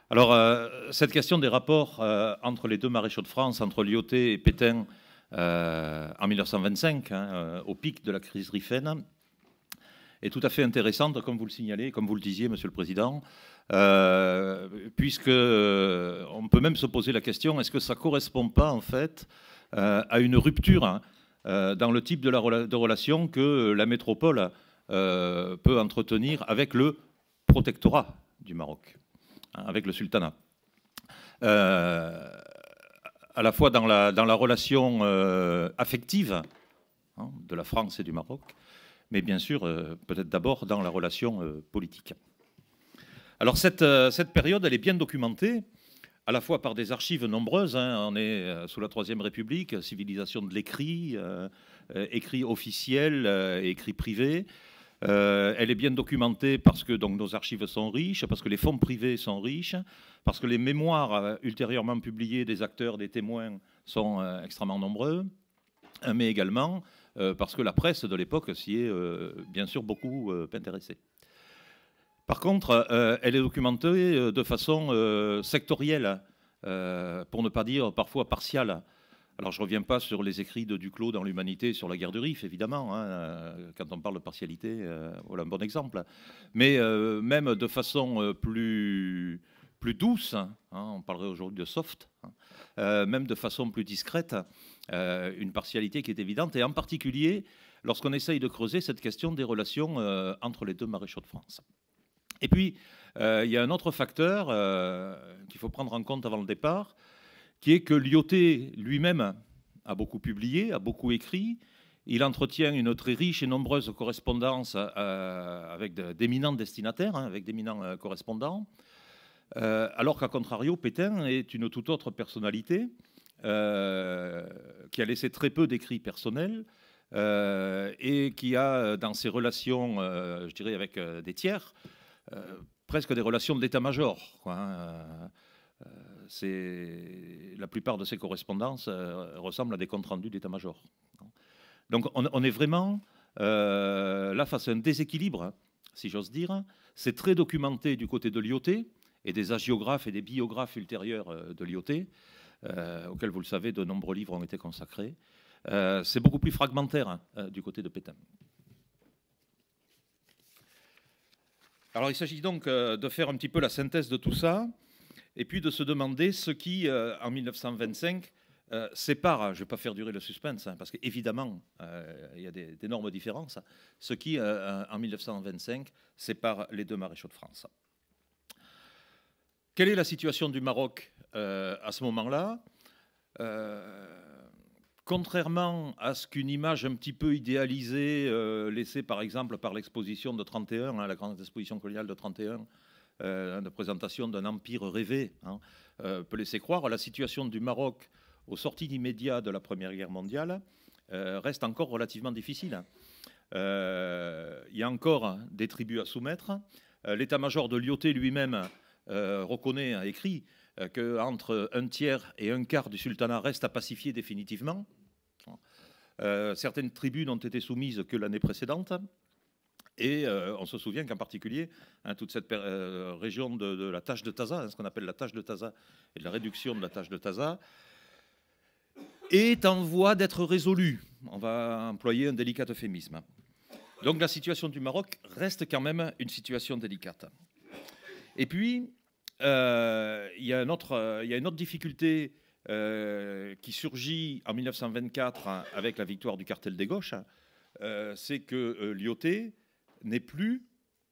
Alors, cette question des rapports entre les deux maréchaux de France, entre Lyautey et Pétain, en 1925, au pic de la crise Rifaine, est tout à fait intéressante, comme vous le signalez, comme vous le disiez, Monsieur le Président, puisque on peut même se poser la question, est-ce que ça ne correspond pas, en fait, à une rupture dans le type de relation que la métropole peut entretenir avec le protectorat du Maroc, avec le sultanat. À la fois dans la relation affective de la France et du Maroc, mais bien sûr, peut-être d'abord dans la relation politique. Alors cette période, elle est bien documentée, à la fois par des archives nombreuses. On est sous la Troisième République, civilisation de l'écrit, écrit officiel, écrit privé. Elle est bien documentée parce que donc, nos archives sont riches, parce que les fonds privés sont riches, parce que les mémoires ultérieurement publiées des acteurs, des témoins sont extrêmement nombreux, mais également parce que la presse de l'époque s'y est bien sûr beaucoup intéressée. Par contre, elle est documentée de façon sectorielle, pour ne pas dire parfois partiale. Alors, je ne reviens pas sur les écrits de Duclos dans l'Humanité sur la guerre du Rif, évidemment. Quand on parle de partialité, voilà un bon exemple. Mais même de façon plus douce, on parlerait aujourd'hui de soft, même de façon plus discrète, une partialité qui est évidente. Et en particulier, lorsqu'on essaye de creuser cette question des relations entre les deux maréchaux de France. Et puis, il y a un autre facteur qu'il faut prendre en compte avant le départ, qui est que Lyautey lui-même a beaucoup publié, a beaucoup écrit. Il entretient une très riche et nombreuse correspondance avec d'éminents destinataires, avec d'éminents correspondants, alors qu'à contrario, Pétain est une toute autre personnalité qui a laissé très peu d'écrits personnels et qui a, dans ses relations, je dirais, avec des tiers, presque des relations d'état-major, la plupart de ces correspondances ressemblent à des comptes rendus d'état-major. Donc on est vraiment là face à un déséquilibre, si j'ose dire. C'est très documenté du côté de Lyautey et des hagiographes et des biographes ultérieurs de Lyautey, auxquels, vous le savez, de nombreux livres ont été consacrés. C'est beaucoup plus fragmentaire du côté de Pétain. Alors il s'agit donc de faire un petit peu la synthèse de tout ça, et puis de se demander ce qui, en 1925, sépare, je ne vais pas faire durer le suspense, parce qu'évidemment, il y a d'énormes différences, ce qui, en 1925, sépare les deux maréchaux de France. Quelle est la situation du Maroc à ce moment-là? Contrairement à ce qu'une image un petit peu idéalisée, laissée par exemple par l'exposition de 31, la grande exposition coloniale de 31, de présentation d'un empire rêvé, peut laisser croire, la situation du Maroc aux sorties immédiates de la Première Guerre mondiale reste encore relativement difficile. Il y a encore des tribus à soumettre. L'état-major de Lyautey lui-même reconnaît, a écrit, qu'entre un tiers et un quart du sultanat reste à pacifier définitivement. Certaines tribus n'ont été soumises que l'année précédente. Et on se souvient qu'en particulier, toute cette région de la tâche de Taza, ce qu'on appelle la tâche de Taza, et de la réduction de la tâche de Taza, est en voie d'être résolue. On va employer un délicat euphémisme. Donc la situation du Maroc reste quand même une situation délicate. Et puis, il y a une autre difficulté qui surgit en 1924 avec la victoire du cartel des gauches, c'est que Lyautey n'est plus,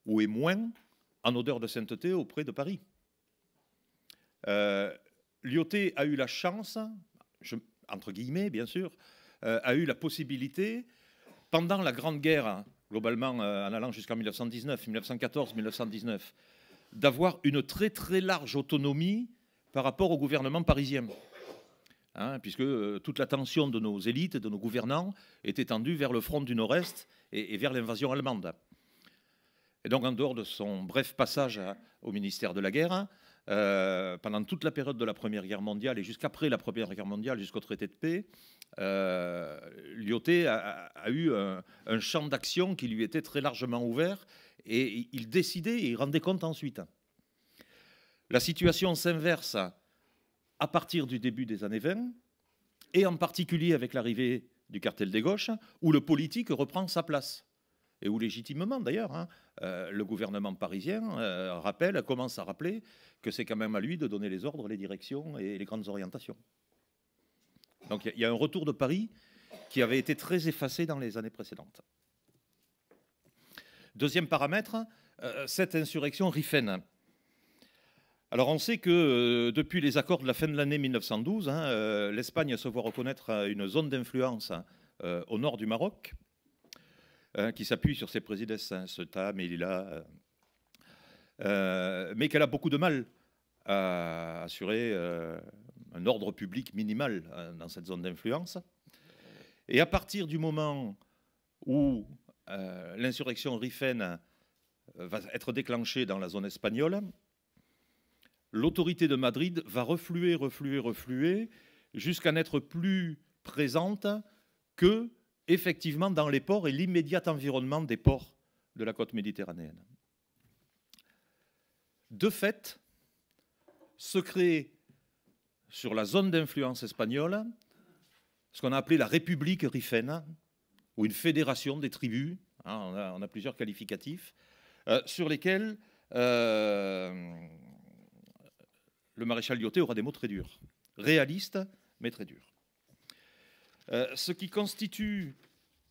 ou est moins, en odeur de sainteté auprès de Paris. Lyautey a eu la chance, entre guillemets bien sûr, a eu la possibilité, pendant la Grande Guerre, globalement en allant jusqu'en 1919, 1914, 1919, d'avoir une très très large autonomie par rapport au gouvernement parisien. Puisque toute l'attention de nos élites, de nos gouvernants, était tendue vers le front du Nord-Est et vers l'invasion allemande. Et donc, en dehors de son bref passage au ministère de la Guerre, pendant toute la période de la Première Guerre mondiale et jusqu'après la Première Guerre mondiale, jusqu'au traité de paix, Lyautey a eu un champ d'action qui lui était très largement ouvert et il décidait et il rendait compte ensuite. La situation s'inverse à partir du début des années 20, et en particulier avec l'arrivée du cartel des gauches, où le politique reprend sa place. Et où légitimement d'ailleurs, hein, le gouvernement parisien commence à rappeler que c'est quand même à lui de donner les ordres, les directions et les grandes orientations. Donc il y a un retour de Paris qui avait été très effacé dans les années précédentes. Deuxième paramètre, cette insurrection Rifaine. Alors on sait que depuis les accords de la fin de l'année 1912, hein, l'Espagne se voit reconnaître une zone d'influence au nord du Maroc, qui s'appuie sur ses présidents, hein, Ceuta, Melilla, mais qu'elle a beaucoup de mal à assurer un ordre public minimal dans cette zone d'influence. Et à partir du moment où l'insurrection Rifaine va être déclenchée dans la zone espagnole, l'autorité de Madrid va refluer, jusqu'à n'être plus présente que, effectivement, dans les ports et l'immédiat environnement des ports de la côte méditerranéenne. De fait, se crée sur la zone d'influence espagnole ce qu'on a appelé la République Rifaine, ou une fédération des tribus, hein, on a plusieurs qualificatifs, sur lesquels le maréchal Lyautey aura des mots très durs, réalistes, mais très durs. Ce qui constitue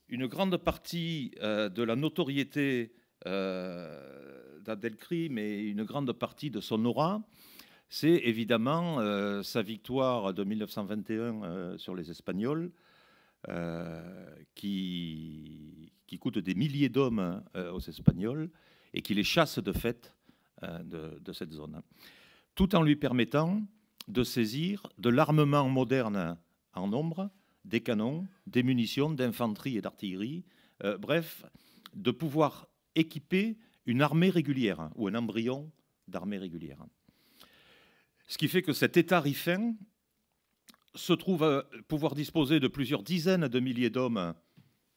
une grande partie de la notoriété d'Abdelkrim et une grande partie de son aura, c'est évidemment sa victoire de 1921 sur les Espagnols, qui coûte des milliers d'hommes aux Espagnols et qui les chasse de fait de cette zone, tout en lui permettant de saisir de l'armement moderne en nombre, des canons, des munitions d'infanterie et d'artillerie, bref, de pouvoir équiper une armée régulière ou un embryon d'armée régulière. Ce qui fait que cet État rifain se trouve pouvoir disposer de plusieurs dizaines de milliers d'hommes,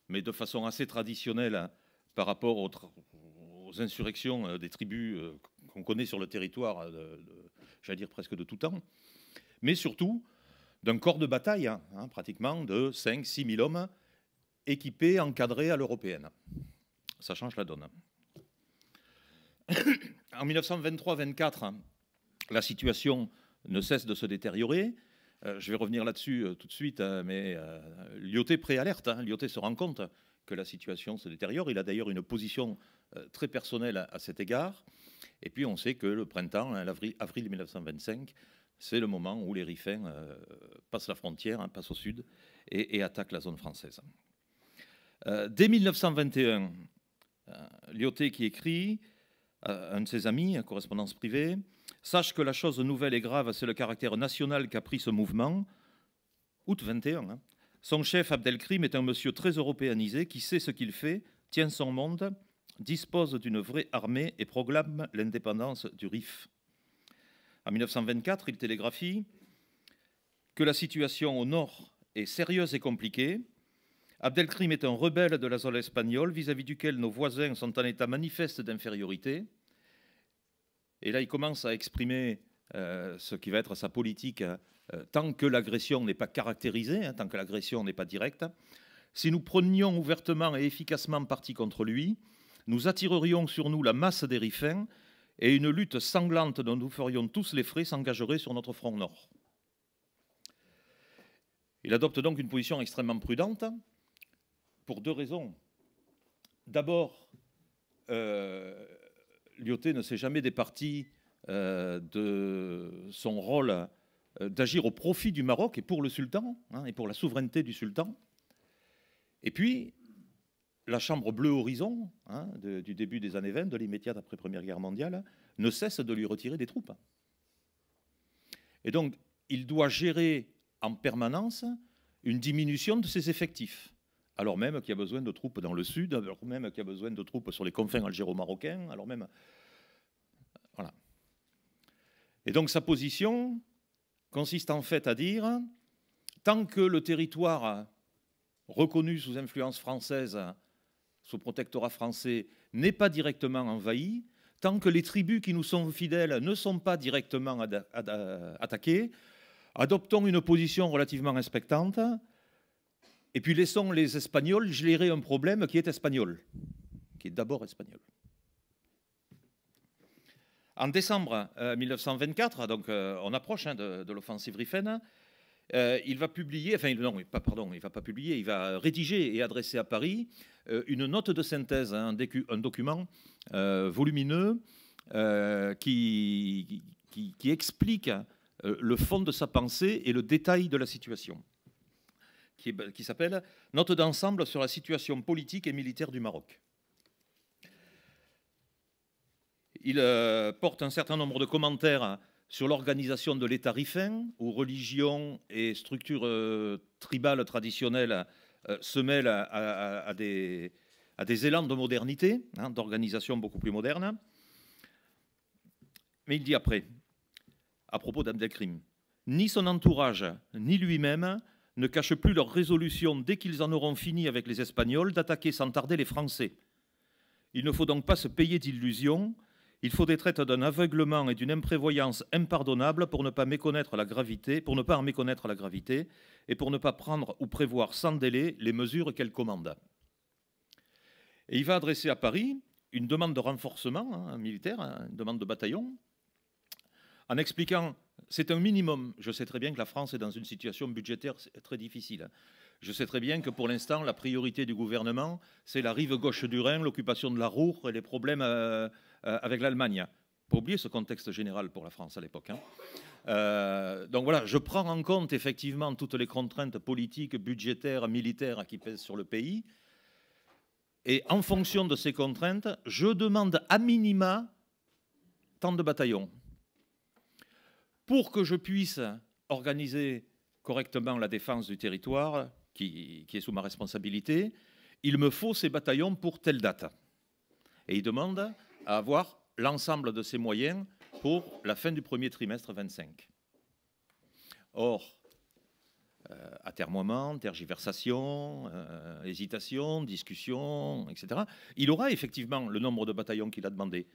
mais de façon assez traditionnelle par rapport aux insurrections des tribus qu'on connaît sur le territoire, j'allais dire presque de tout temps, mais surtout d'un corps de bataille, hein, pratiquement de 5-6 000 hommes, équipés, encadrés à l'européenne. Ça change la donne. En 1923-24, la situation ne cesse de se détériorer. Je vais revenir là-dessus tout de suite, mais Lyautey préalerte. Lyautey se rend compte que la situation se détériore. Il a d'ailleurs une position très personnelle à cet égard. Et puis on sait que le printemps, avril 1925, c'est le moment où les Rifains passent la frontière, hein, passent au sud et attaquent la zone française. Dès 1921, Lyautey qui écrit à un de ses amis, à correspondance privée, « Sache que la chose nouvelle et grave, c'est le caractère national qu'a pris ce mouvement. » Août 21. Hein. Son chef, Abdelkrim, est un monsieur très européanisé qui sait ce qu'il fait, tient son monde, dispose d'une vraie armée et proclame l'indépendance du Rif. En 1924, il télégraphie que la situation au nord est sérieuse et compliquée. Abdelkrim est un rebelle de la zone espagnole vis-à-vis duquel nos voisins sont en état manifeste d'infériorité. Et là, il commence à exprimer ce qui va être sa politique tant que l'agression n'est pas caractérisée, hein, tant que l'agression n'est pas directe. Si nous prenions ouvertement et efficacement parti contre lui, nous attirerions sur nous la masse des Rifains et une lutte sanglante dont nous ferions tous les frais s'engagerait sur notre front nord. Il adopte donc une position extrêmement prudente pour deux raisons. D'abord, Lyautey ne s'est jamais départi de son rôle d'agir au profit du Maroc et pour le sultan, hein, et pour la souveraineté du sultan. Et puis, la Chambre bleue horizon, hein, du début des années 20, de l'immédiate après Première Guerre mondiale, ne cesse de lui retirer des troupes. Et donc, il doit gérer en permanence une diminution de ses effectifs, alors même qu'il y a besoin de troupes dans le sud, alors même qu'il y a besoin de troupes sur les confins algéro-marocains, alors même... Voilà. Et donc, sa position consiste en fait à dire, tant que le territoire reconnu sous influence française, sous protectorat français, n'est pas directement envahi, tant que les tribus qui nous sont fidèles ne sont pas directement attaquées, adoptons une position relativement expectante, et puis laissons les Espagnols gérer un problème qui est espagnol, qui est d'abord espagnol. En décembre 1924, donc on approche de l'offensive Rifaine, il va publier, enfin non, pardon, il va pas publier, il va rédiger et adresser à Paris une note de synthèse, un document volumineux qui explique le fond de sa pensée et le détail de la situation, qui s'appelle « Note d'ensemble sur la situation politique et militaire du Maroc ». Il porte un certain nombre de commentaires sur l'organisation de l'État rifin, où religion et structures tribales traditionnelles se mêlent à des élans de modernité, hein, d'organisation beaucoup plus moderne. Mais il dit après, à propos d'Abdelkrim, « Ni son entourage, ni lui-même ne cachent plus leur résolution, dès qu'ils en auront fini avec les Espagnols, d'attaquer sans tarder les Français. Il ne faut donc pas se payer d'illusions. Il faut des traites d'un aveuglement et d'une imprévoyance impardonnable pour ne pas en méconnaître la gravité et pour ne pas prendre ou prévoir sans délai les mesures qu'elle commande. » Et il va adresser à Paris une demande de renforcement militaire, une demande de bataillon, en expliquant, c'est un minimum. Je sais très bien que la France est dans une situation budgétaire très difficile. Je sais très bien que pour l'instant, la priorité du gouvernement, c'est la rive gauche du Rhin, l'occupation de la Ruhr et les problèmes avec l'Allemagne. Pas oublier ce contexte général pour la France à l'époque. Hein. Donc voilà, je prends en compte effectivement toutes les contraintes politiques, budgétaires, militaires qui pèsent sur le pays. Et en fonction de ces contraintes, je demande à minima tant de bataillons. Pour que je puisse organiser correctement la défense du territoire qui est sous ma responsabilité, il me faut ces bataillons pour telle date. Et il demande à avoir l'ensemble de ces moyens pour la fin du premier trimestre 25. Or, atermoiement, tergiversation, hésitation, discussion, etc. Il aura effectivement le nombre de bataillons qu'il a demandé,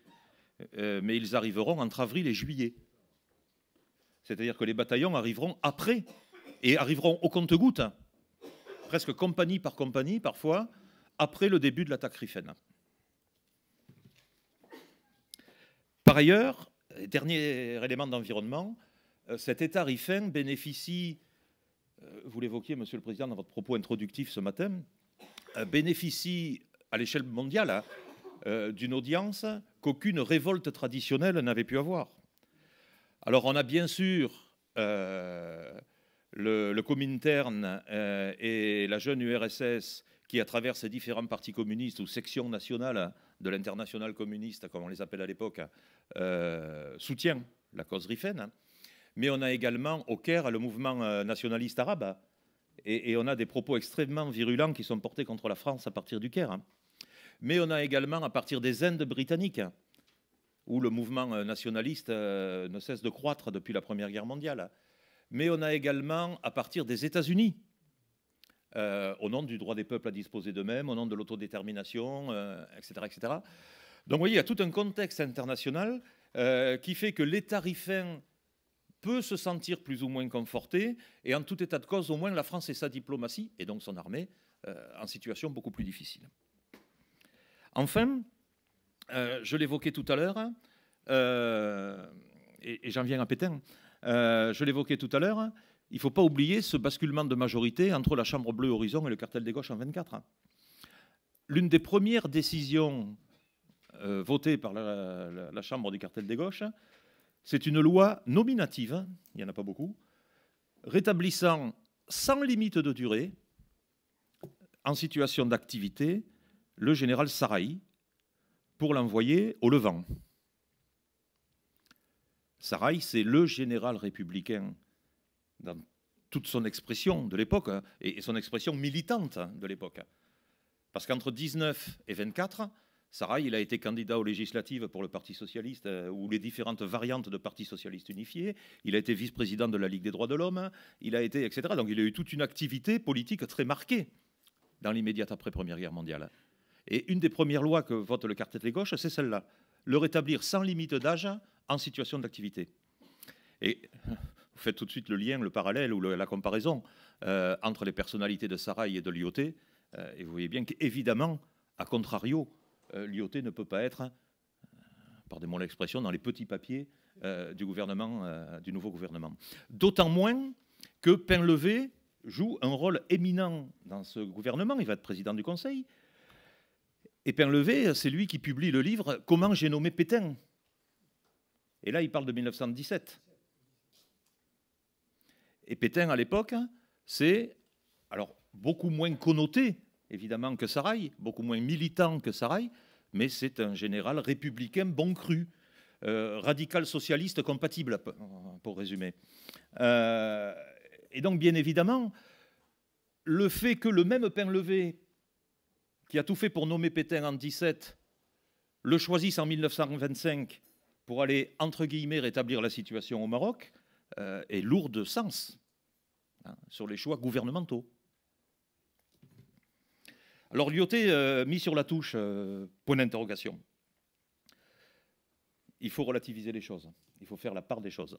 mais ils arriveront entre avril et juillet. C'est-à-dire que les bataillons arriveront après, et arriveront au compte-gouttes, presque compagnie par compagnie, parfois, après le début de l'attaque rifaine. Par ailleurs, dernier élément d'environnement, cet État rifin bénéficie, vous l'évoquiez, Monsieur le Président, dans votre propos introductif ce matin, bénéficie à l'échelle mondiale d'une audience qu'aucune révolte traditionnelle n'avait pu avoir. Alors on a bien sûr le Comintern et la jeune URSS qui, à travers ses différents partis communistes ou sections nationales de l'internationale communiste, comme on les appelle à l'époque, soutient la cause rifaine. Mais on a également au Caire le mouvement nationaliste arabe. Et on a des propos extrêmement virulents qui sont portés contre la France à partir du Caire. Mais on a également à partir des Indes britanniques, où le mouvement nationaliste ne cesse de croître depuis la Première Guerre mondiale. Mais on a également à partir des États-Unis, au nom du droit des peuples à disposer d'eux-mêmes, au nom de l'autodétermination, etc., etc. Donc vous voyez, il y a tout un contexte international qui fait que l'État rifin peut se sentir plus ou moins conforté, et en tout état de cause, au moins la France et sa diplomatie, et donc son armée, en situation beaucoup plus difficile. Enfin, je l'évoquais tout à l'heure, et j'en viens à Pétain, je l'évoquais tout à l'heure, il ne faut pas oublier ce basculement de majorité entre la Chambre bleue Horizon et le cartel des gauches en 24. L'une des premières décisions votées par la Chambre du cartel des gauches, c'est une loi nominative, il n'y en a pas beaucoup, rétablissant sans limite de durée, en situation d'activité, le général Sarraï pour l'envoyer au Levant. Sarraï, c'est le général républicain dans toute son expression de l'époque, et son expression militante de l'époque. Parce qu'entre 19 et 24, Sarraï, il a été candidat aux législatives pour le Parti socialiste, ou les différentes variantes de Parti socialiste unifié. Il a été vice-président de la Ligue des droits de l'homme, il a été, etc. Donc il a eu toute une activité politique très marquée dans l'immédiate après-Première Guerre mondiale. Et une des premières lois que vote le cartel des gauches, c'est celle-là. le rétablir sans limite d'âge en situation d'activité. Et vous faites tout de suite le lien, le parallèle ou la comparaison entre les personnalités de Sarail et de Lyautey, et vous voyez bien qu'évidemment, à contrario, Lyautey ne peut pas être, pardonnez-moi l'expression, dans les petits papiers du gouvernement, du nouveau gouvernement. D'autant moins que Painlevé joue un rôle éminent dans ce gouvernement, il va être président du Conseil. Et Painlevé, c'est lui qui publie le livre « Comment j'ai nommé Pétain ». Et là, il parle de 1917. Et Pétain, à l'époque, c'est alors beaucoup moins connoté, évidemment, que Sarail, beaucoup moins militant que Sarail, mais c'est un général républicain bon cru, radical socialiste compatible, pour résumer. Et donc, bien évidemment, le fait que le même Painlevé, qui a tout fait pour nommer Pétain en 17, le choisisse en 1925 pour aller, entre guillemets, rétablir la situation au Maroc, est lourd de sens sur les choix gouvernementaux. Alors Lyautey, mis sur la touche, point d'interrogation. Il faut relativiser les choses, il faut faire la part des choses.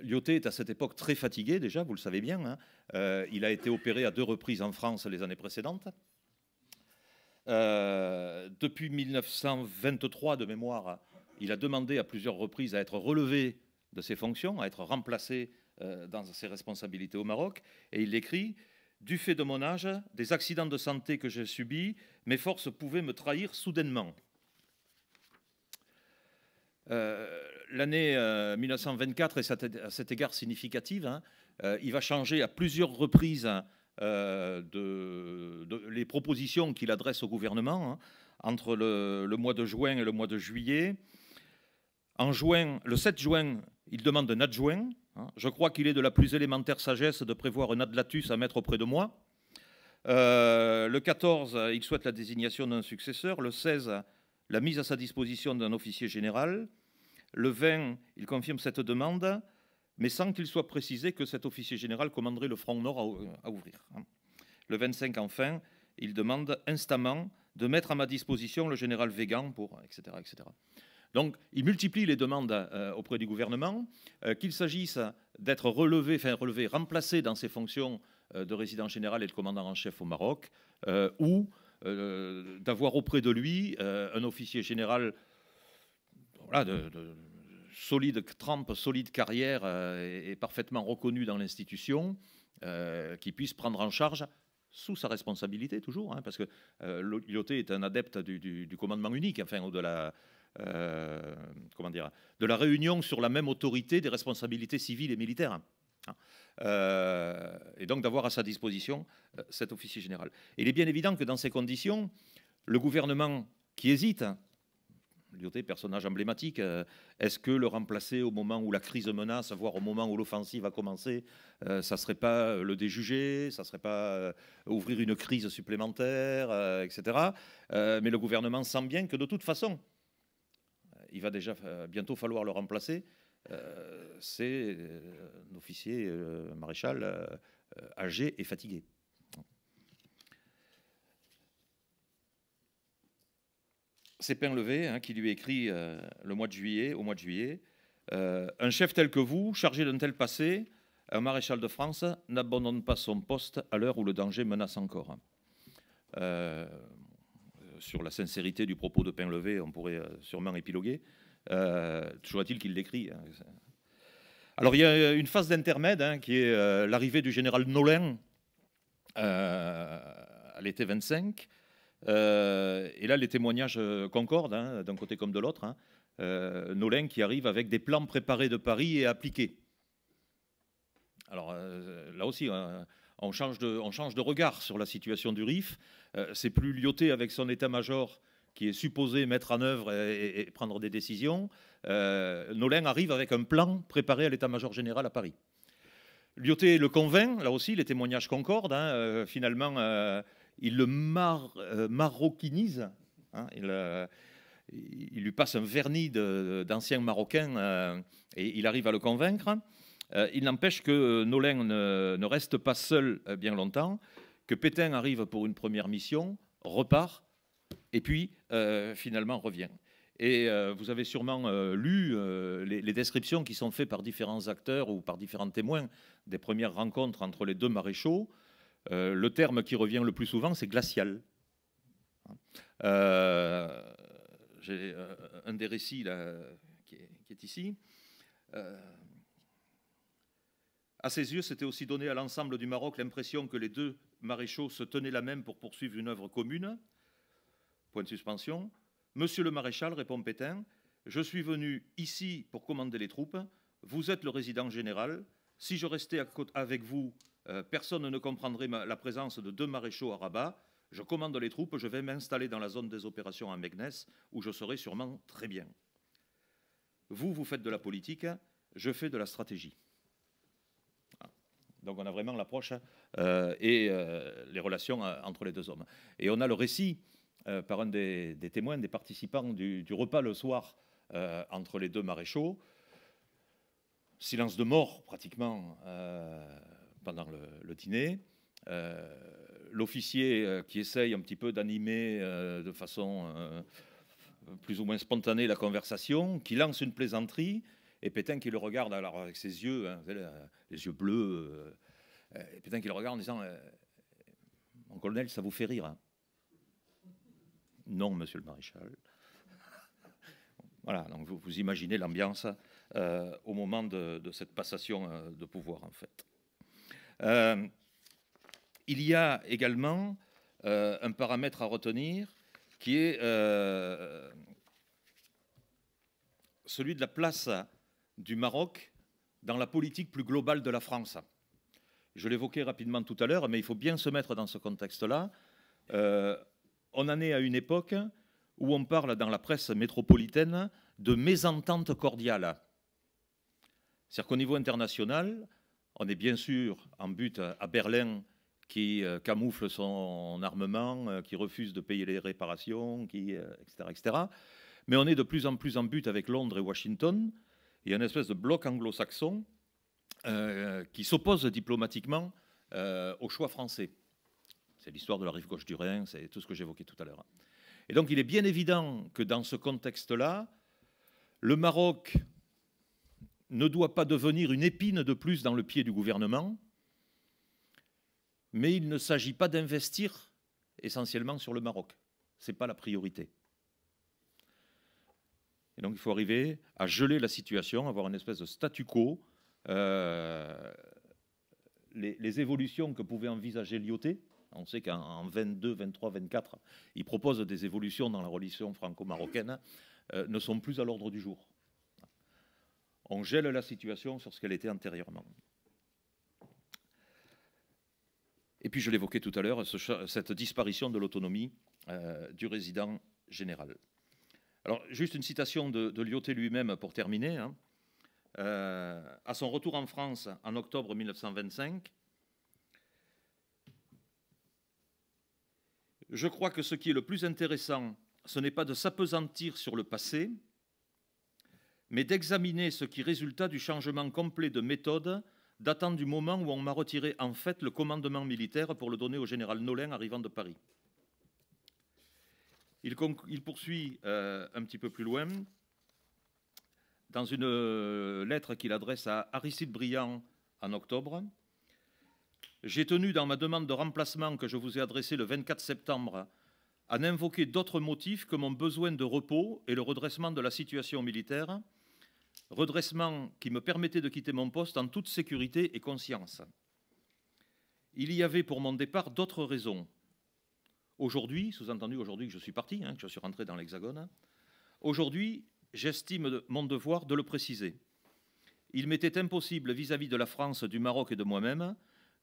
Lyautey est à cette époque très fatigué déjà, vous le savez bien. Hein. Il a été opéré à 2 reprises en France les années précédentes. Depuis 1923 de mémoire, il a demandé à plusieurs reprises à être relevé de ses fonctions, à être remplacé dans ses responsabilités au Maroc. Et il écrit « Du fait de mon âge, des accidents de santé que j'ai subis, mes forces pouvaient me trahir soudainement. » L'année 1924 est à cet égard significative. Hein. Il va changer à plusieurs reprises les propositions qu'il adresse au gouvernement, hein, entre le mois de juin et le mois de juillet. En juin, le 7 juin, il demande un adjoint. Hein. Je crois qu'il est de la plus élémentaire sagesse de prévoir un adlatus à mettre auprès de moi. Le 14, il souhaite la désignation d'un successeur. Le 16, la mise à sa disposition d'un officier général. Le 20, il confirme cette demande, mais sans qu'il soit précisé que cet officier général commanderait le front nord à ouvrir. Le 25, enfin, il demande instamment de mettre à ma disposition le général Végan pour, etc., etc. Donc, il multiplie les demandes auprès du gouvernement, qu'il s'agisse d'être relevé, remplacé dans ses fonctions de résident général et de commandant en chef au Maroc, ou d'avoir auprès de lui un officier général voilà, de solide trempe, solide carrière et parfaitement reconnu dans l'institution, qui puisse prendre en charge sous sa responsabilité toujours, hein, parce que Lyautey est un adepte du commandement unique, enfin, ou de la comment dire, de la réunion sur la même autorité des responsabilités civiles et militaires. Et donc d'avoir à sa disposition cet officier général. Et il est bien évident que dans ces conditions, le gouvernement qui hésite, Lyautey, personnage emblématique, est-ce que le remplacer au moment où la crise menace, voire au moment où l'offensive va commencer, ça ne serait pas le déjuger, ça ne serait pas ouvrir une crise supplémentaire, etc. Mais le gouvernement sent bien que de toute façon, il va déjà bientôt falloir le remplacer. C'est un officier maréchal âgé et fatigué. C'est Painlevé hein, qui lui écrit au mois de juillet, un chef tel que vous, chargé d'un tel passé, un maréchal de France, n'abandonne pas son poste à l'heure où le danger menace encore. Sur la sincérité du propos de Painlevé, on pourrait sûrement épiloguer. Toujours est-il qu'il l'écrit. Hein. Alors il y a une phase d'intermède hein, qui est l'arrivée du général Nolin à l'été 25. Et là, les témoignages concordent, hein, d'un côté comme de l'autre. Hein. Nolin qui arrive avec des plans préparés de Paris et appliqués. Alors là aussi, on change de regard sur la situation du RIF. C'est plus Lyautey avec son état-major qui est supposé mettre en œuvre et prendre des décisions. Nolin arrive avec un plan préparé à l'état-major général à Paris. Lyautey le convainc, là aussi, les témoignages concordent. Hein, finalement, il le maroquinise. Hein, il lui passe un vernis d'ancien marocain et il arrive à le convaincre. Il n'empêche que Nolin ne reste pas seul bien longtemps, que Pétain arrive pour une première mission, repart, et puis finalement revient. Et vous avez sûrement lu les descriptions qui sont faites par différents acteurs ou par différents témoins des premières rencontres entre les deux maréchaux. Le terme qui revient le plus souvent, c'est glacial. J'ai un des récits là, qui est ici. À ses yeux, c'était aussi donné à l'ensemble du Maroc l'impression que les deux maréchaux se tenaient la main pour poursuivre une œuvre commune. Point de suspension. Monsieur le maréchal, répond Pétain, je suis venu ici pour commander les troupes. Vous êtes le résident général. Si je restais avec vous, personne ne comprendrait la présence de deux maréchaux à Rabat. Je commande les troupes, je vais m'installer dans la zone des opérations à Meknès, où je serai sûrement très bien. Vous, vous faites de la politique, je fais de la stratégie. Donc on a vraiment l'approche et les relations entre les deux hommes. Et on a le récit par un des témoins, des participants du repas le soir entre les deux maréchaux. Silence de mort pratiquement pendant le dîner. L'officier qui essaye un petit peu d'animer de façon plus ou moins spontanée la conversation, qui lance une plaisanterie, et Pétain qui le regarde alors avec ses yeux, hein, les yeux bleus, et Pétain qui le regarde en disant mon colonel, ça vous fait rire hein? Non, monsieur le maréchal. Voilà, donc vous imaginez l'ambiance au moment de cette passation de pouvoir, en fait. Il y a également un paramètre à retenir qui est celui de la place du Maroc dans la politique plus globale de la France. Je l'évoquais rapidement tout à l'heure, mais il faut bien se mettre dans ce contexte-là. On en est à une époque où on parle dans la presse métropolitaine de mésentente cordiale. C'est-à-dire qu'au niveau international, on est bien sûr en but à Berlin qui camoufle son armement, qui refuse de payer les réparations, etc., etc. Mais on est de plus en plus en but avec Londres et Washington. Il y a une espèce de bloc anglo-saxon qui s'oppose diplomatiquement au choix français. C'est l'histoire de la rive gauche du Rhin, c'est tout ce que j'évoquais tout à l'heure. Et donc il est bien évident que dans ce contexte-là, le Maroc ne doit pas devenir une épine de plus dans le pied du gouvernement, mais il ne s'agit pas d'investir essentiellement sur le Maroc. Ce n'est pas la priorité. Et donc il faut arriver à geler la situation, avoir une espèce de statu quo. Les évolutions que pouvait envisager Lyautey, on sait qu'en 22, 23, 24, il propose des évolutions dans la relation franco-marocaine, ne sont plus à l'ordre du jour. On gèle la situation sur ce qu'elle était antérieurement. Et puis je l'évoquais tout à l'heure, cette disparition de l'autonomie du résident général. Alors, juste une citation de Lyautey lui-même pour terminer. Hein. À son retour en France en octobre 1925, je crois que ce qui est le plus intéressant, ce n'est pas de s'appesantir sur le passé, mais d'examiner ce qui résulta du changement complet de méthode datant du moment où on m'a retiré en fait le commandement militaire pour le donner au général Nolin arrivant de Paris. Il poursuit un petit peu plus loin, dans une lettre qu'il adresse à Aristide Briand en octobre. J'ai tenu dans ma demande de remplacement que je vous ai adressée le 24 septembre à n'invoquer d'autres motifs que mon besoin de repos et le redressement de la situation militaire, redressement qui me permettait de quitter mon poste en toute sécurité et conscience. Il y avait pour mon départ d'autres raisons. Aujourd'hui, sous-entendu aujourd'hui que je suis parti, que je suis rentré dans l'Hexagone, aujourd'hui, j'estime mon devoir de le préciser. Il m'était impossible vis-à-vis de la France, du Maroc et de moi-même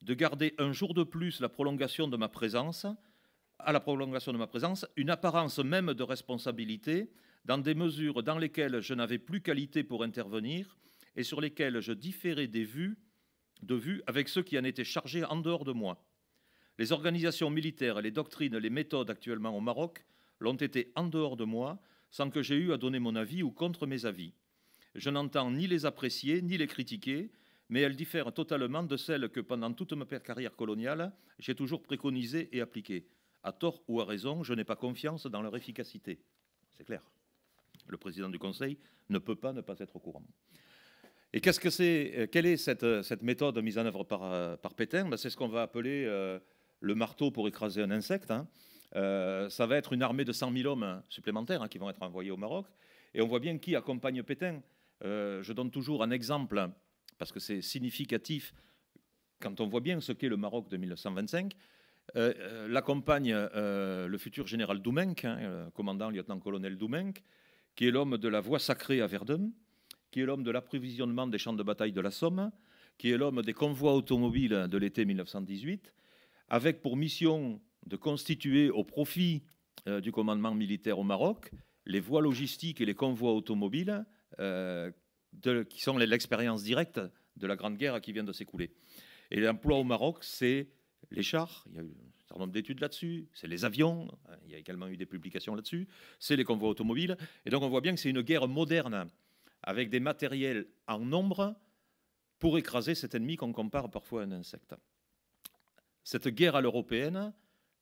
de garder un jour de plus la prolongation de ma présence, à la prolongation de ma présence, une apparence même de responsabilité dans des mesures dans lesquelles je n'avais plus qualité pour intervenir et sur lesquelles je différais de vues avec ceux qui en étaient chargés en dehors de moi. Les organisations militaires, les doctrines, les méthodes actuellement au Maroc l'ont été en dehors de moi, sans que j'aie eu à donner mon avis ou contre mes avis. Je n'entends ni les apprécier, ni les critiquer, mais elles diffèrent totalement de celles que, pendant toute ma carrière coloniale, j'ai toujours préconisées et appliquées. À tort ou à raison, je n'ai pas confiance dans leur efficacité. C'est clair. le président du Conseil ne peut pas ne pas être au courant. Et qu'est-ce que c'est, quelle est cette méthode mise en œuvre par Pétain? Ben, c'est ce qu'on va appeler le marteau pour écraser un insecte. Hein. Ça va être une armée de 100 000 hommes supplémentaires qui vont être envoyés au Maroc. Et on voit bien qui accompagne Pétain. Je donne toujours un exemple, parce que c'est significatif, quand on voit bien ce qu'est le Maroc de 1925. L'accompagne le futur général Doumenc, commandant lieutenant-colonel Doumenc, qui est l'homme de la voie sacrée à Verdun, qui est l'homme de l'approvisionnement des champs de bataille de la Somme, qui est l'homme des convois automobiles de l'été 1918, avec pour mission de constituer au profit du commandement militaire au Maroc les voies logistiques et les convois automobiles qui sont l'expérience directe de la Grande Guerre qui vient de s'écouler. Et l'emploi au Maroc, c'est les chars, il y a eu un certain nombre d'études là-dessus, c'est les avions, il y a également eu des publications là-dessus, c'est les convois automobiles. Et donc on voit bien que c'est une guerre moderne, avec des matériels en nombre, pour écraser cet ennemi qu'on compare parfois à un insecte. Cette guerre à l'européenne,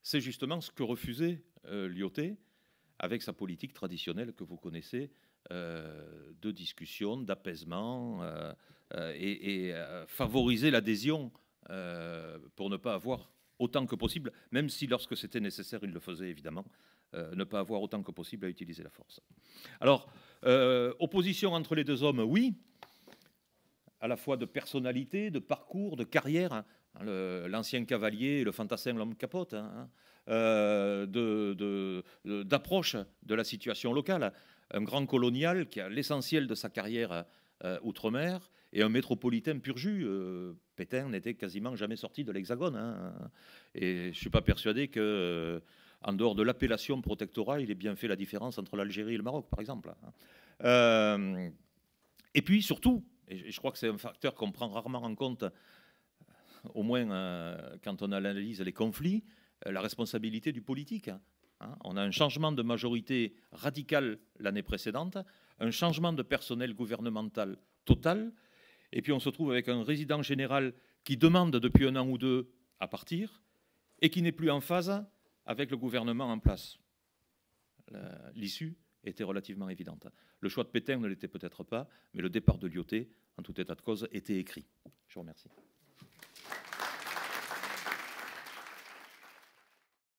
c'est justement ce que refusait Lyautey, avec sa politique traditionnelle que vous connaissez, de discussion, d'apaisement, et favoriser l'adhésion pour ne pas avoir autant que possible, même si lorsque c'était nécessaire, il le faisait évidemment, ne pas avoir autant que possible à utiliser la force. Alors, opposition entre les deux hommes, oui, à la fois de personnalité, de parcours, de carrière, hein, l'ancien cavalier, le fantassin, l'homme capote, hein, d'approche de la situation locale. Un grand colonial qui a l'essentiel de sa carrière outre-mer et un métropolitain pur jus. Pétain n'était quasiment jamais sorti de l'Hexagone. Hein, et je ne suis pas persuadé que, en dehors de l'appellation protectorat, il ait bien fait la différence entre l'Algérie et le Maroc, par exemple. Et puis, surtout, et je crois que c'est un facteur qu'on prend rarement en compte, au moins quand on analyse les conflits, la responsabilité du politique. Hein. On a un changement de majorité radical l'année précédente, un changement de personnel gouvernemental total, et puis on se trouve avec un résident général qui demande depuis un an ou deux à partir et qui n'est plus en phase avec le gouvernement en place. L'issue était relativement évidente. Le choix de Pétain ne l'était peut-être pas, mais le départ de Lyautey, en tout état de cause, était écrit. Je vous remercie.